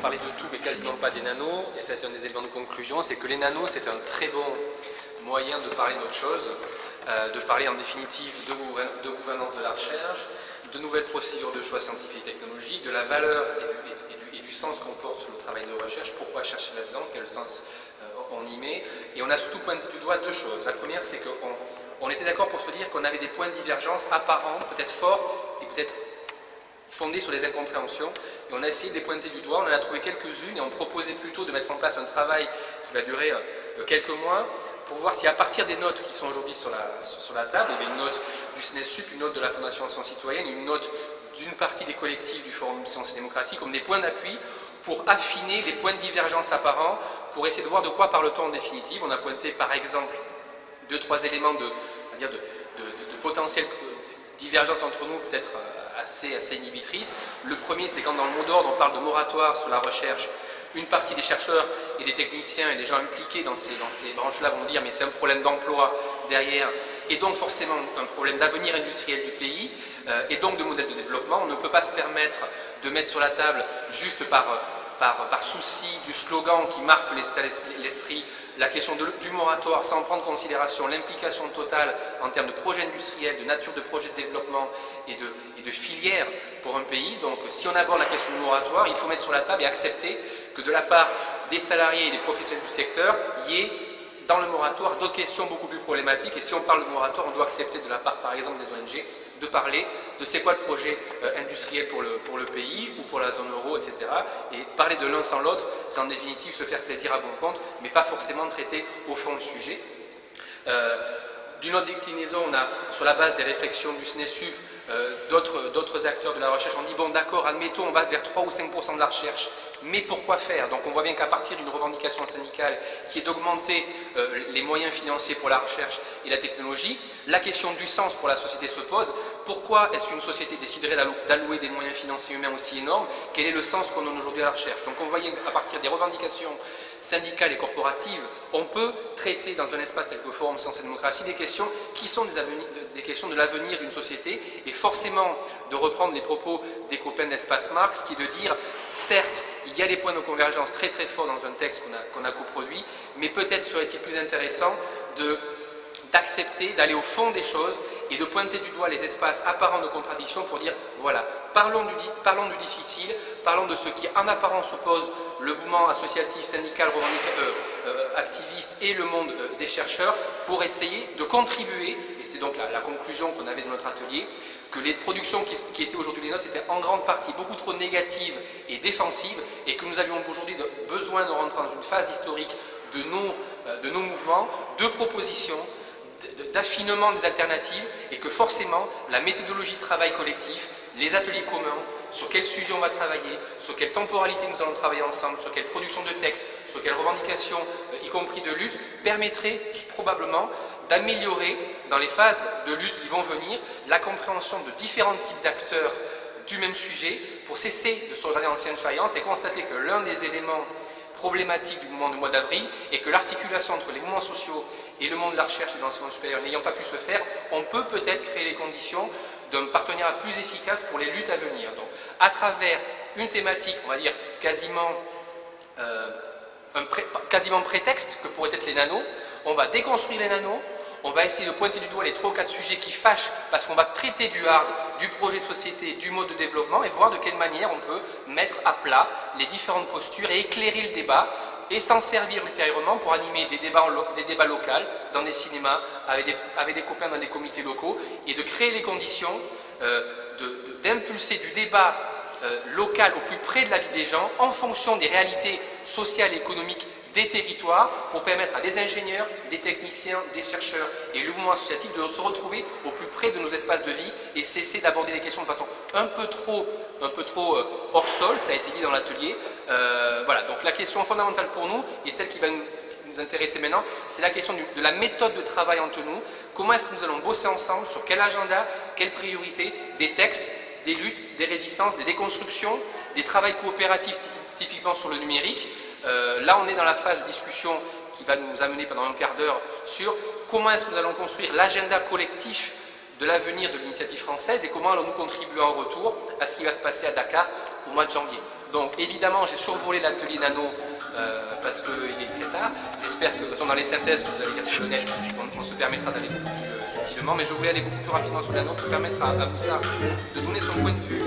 parler de tout, mais quasiment pas des nanos, et c'est un des éléments de conclusion, c'est que les nanos, c'est un très bon moyen de parler d'autre chose, de parler en définitive de gouvernance de la recherche, de nouvelles procédures de choix scientifiques et technologiques, de la valeur et du sens qu'on porte sur le travail de recherche, pourquoi chercher là-dedans, quel sens on y met. Et on a surtout pointé du doigt deux choses. La première, c'est qu'on était d'accord pour se dire qu'on avait des points de divergence apparents, peut-être forts et peut-être fondés sur des incompréhensions. Et on a essayé de les pointer du doigt, on en a trouvé quelques-unes et on proposait plutôt de mettre en place un travail qui va durer quelques mois pour voir si à partir des notes qui sont aujourd'hui sur la table, il y avait une note du CNESUP, une note de la Fondation Sciences Citoyennes, une note d'une partie des collectifs du Forum Sciences et Démocratie, comme des points d'appui pour affiner les points de divergence apparents, pour essayer de voir de quoi parle-t-on en définitive. On a pointé par exemple 2-3 éléments de potentielle divergence entre nous, peut-être assez inhibitrices. Le premier, c'est quand dans le mot d'ordre on parle de moratoire sur la recherche, une partie des chercheurs et des techniciens et des gens impliqués dans ces branches-là vont dire mais c'est un problème d'emploi derrière et donc forcément un problème d'avenir industriel du pays et donc de modèle de développement. On ne peut pas se permettre de mettre sur la table juste par souci du slogan qui marque l'esprit la question du moratoire sans prendre en considération l'implication totale en termes de projet industriel, de nature de projet de développement et de filière pour un pays. Donc si on aborde la question du moratoire, il faut mettre sur la table et accepter que de la part des salariés et des professionnels du secteur, il y ait dans le moratoire d'autres questions beaucoup plus problématiques. Et si on parle de moratoire, on doit accepter de la part par exemple des ONG de parler de c'est quoi le projet industriel pour le pays ou pour la zone euro, etc. Et parler de l'un sans l'autre, c'est en définitive se faire plaisir à bon compte, mais pas forcément traiter au fond le sujet. D'une autre déclinaison, on a, sur la base des réflexions du CNESUP, d'autres acteurs de la recherche, on dit bon d'accord, admettons, on va vers 3 ou 5% de la recherche, mais pourquoi faire? Donc on voit bien qu'à partir d'une revendication syndicale qui est d'augmenter les moyens financiers pour la recherche et la technologie, la question du sens pour la société se pose. Pourquoi est-ce qu'une société déciderait d'allouer des moyens financiers humains aussi énormes? Quel est le sens qu'on donne aujourd'hui à la recherche? Donc on voyait qu'à partir des revendications syndicales et corporatives, on peut traiter dans un espace tel que le Forum Sciences et Démocratie des questions qui sont des questions de l'avenir d'une société et forcément de reprendre les propos des copains d'Espace Marx qui est de dire certes il y a des points de convergence très très forts dans un texte qu'on a coproduit, mais peut-être serait-il plus intéressant d'accepter, d'aller au fond des choses et de pointer du doigt les espaces apparents de contradiction pour dire voilà, parlons du difficile, parlons de ce qui en apparence oppose le mouvement associatif, syndical, activiste et le monde des chercheurs pour essayer de contribuer, et c'est donc la conclusion qu'on avait dans notre atelier, que les productions qui étaient aujourd'hui les nôtres étaient en grande partie beaucoup trop négatives et défensives et que nous avions aujourd'hui besoin de rentrer dans une phase historique de nos mouvements, de propositions, d'affinement des alternatives et que forcément la méthodologie de travail collectif, les ateliers communs, sur quel sujet on va travailler, sur quelle temporalité nous allons travailler ensemble, sur quelle production de textes, sur quelles revendications, y compris de lutte, permettrait probablement d'améliorer dans les phases de lutte qui vont venir la compréhension de différents types d'acteurs du même sujet pour cesser de se regarder en ancienne faïence et constater que l'un des éléments problématiques du mouvement du mois d'avril est que l'articulation entre les mouvements sociaux et le monde de la recherche et de l'enseignement supérieur n'ayant pas pu se faire, on peut peut-être créer les conditions d'un partenariat plus efficace pour les luttes à venir. Donc, à travers une thématique, on va dire, quasiment prétexte que pourraient être les nanos, on va déconstruire les nanos, on va essayer de pointer du doigt les 3 ou 4 sujets qui fâchent parce qu'on va traiter du hard, du projet de société, du mode de développement et voir de quelle manière on peut mettre à plat les différentes postures et éclairer le débat et s'en servir ultérieurement pour animer des débats locaux dans des cinémas, avec des copains dans des comités locaux et de créer les conditions d'impulser du débat local au plus près de la vie des gens en fonction des réalités sociales et économiques des territoires pour permettre à des ingénieurs, des techniciens, des chercheurs et le mouvement associatif de se retrouver au plus près de nos espaces de vie et cesser d'aborder les questions de façon un peu trop hors sol, ça a été dit dans l'atelier. Voilà, donc la question fondamentale pour nous et celle qui va nous intéresser maintenant, c'est la question de la méthode de travail entre nous. Comment est-ce que nous allons bosser ensemble, sur quel agenda, quelles priorités, des textes, des luttes, des résistances, des déconstructions, des travails coopératifs typiquement sur le numérique. Là, on est dans la phase de discussion qui va nous amener pendant un quart d'heure sur comment est-ce que nous allons construire l'agenda collectif de l'avenir de l'initiative française et comment allons-nous contribuer en retour à ce qui va se passer à Dakar au mois de janvier. Donc évidemment, j'ai survolé l'atelier nano parce qu'il est très tard. J'espère que de toute façon, dans les synthèses que vous allez lire sur le net, on se permettra d'aller beaucoup plus subtilement. Mais je voulais aller beaucoup plus rapidement sur le nano pour permettre à Moussa de donner son point de vue